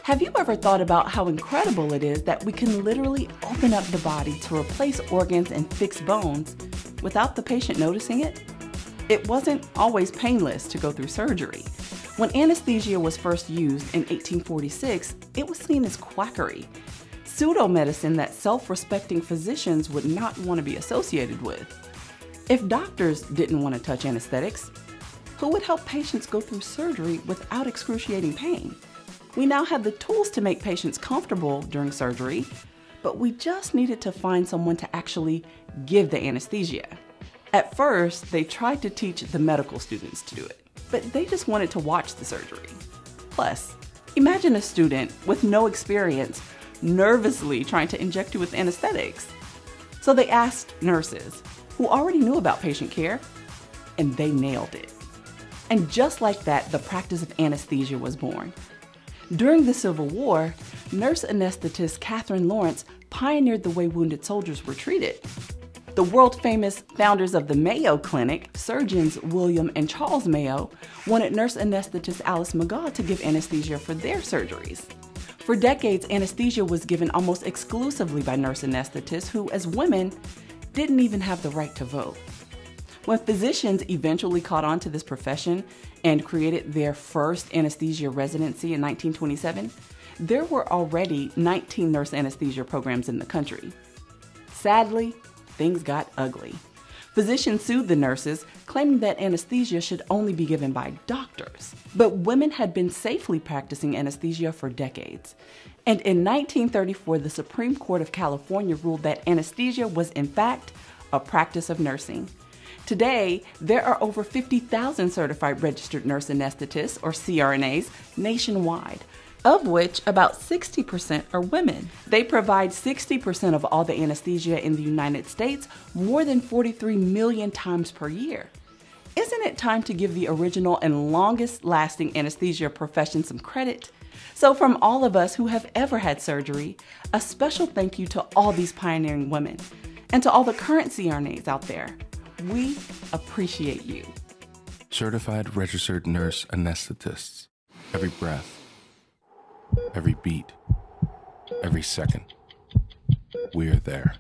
Have you ever thought about how incredible it is that we can literally open up the body to replace organs and fix bones without the patient noticing it? It wasn't always painless to go through surgery. When anesthesia was first used in 1846, it was seen as quackery, pseudo-medicine that self-respecting physicians would not want to be associated with. If doctors didn't want to touch anesthetics, who would help patients go through surgery without excruciating pain? We now have the tools to make patients comfortable during surgery, but we just needed to find someone to actually give the anesthesia. At first, they tried to teach the medical students to do it, but they just wanted to watch the surgery. Plus, imagine a student with no experience nervously trying to inject you with anesthetics. So they asked nurses, who already knew about patient care, and they nailed it. And just like that, the practice of anesthesia was born. During the Civil War, nurse anesthetist Catherine Lawrence pioneered the way wounded soldiers were treated. The world-famous founders of the Mayo Clinic, surgeons William and Charles Mayo, wanted nurse anesthetist Alice McGaw to give anesthesia for their surgeries. For decades, anesthesia was given almost exclusively by nurse anesthetists who, as women, didn't even have the right to vote. When physicians eventually caught on to this profession and created their first anesthesia residency in 1927, there were already 19 nurse anesthesia programs in the country. Sadly, things got ugly. Physicians sued the nurses, claiming that anesthesia should only be given by doctors. But women had been safely practicing anesthesia for decades. And in 1934, the Supreme Court of California ruled that anesthesia was, in fact, a practice of nursing. Today, there are over 50,000 certified registered nurse anesthetists, or CRNAs, nationwide, of which about 60% are women. They provide 60% of all the anesthesia in the United States, more than 43 million times per year. Isn't it time to give the original and longest-lasting anesthesia profession some credit? So from all of us who have ever had surgery, a special thank you to all these pioneering women, and to all the current CRNAs out there. We appreciate you. Certified registered nurse anesthetists. Every breath, every beat, every second, we're there.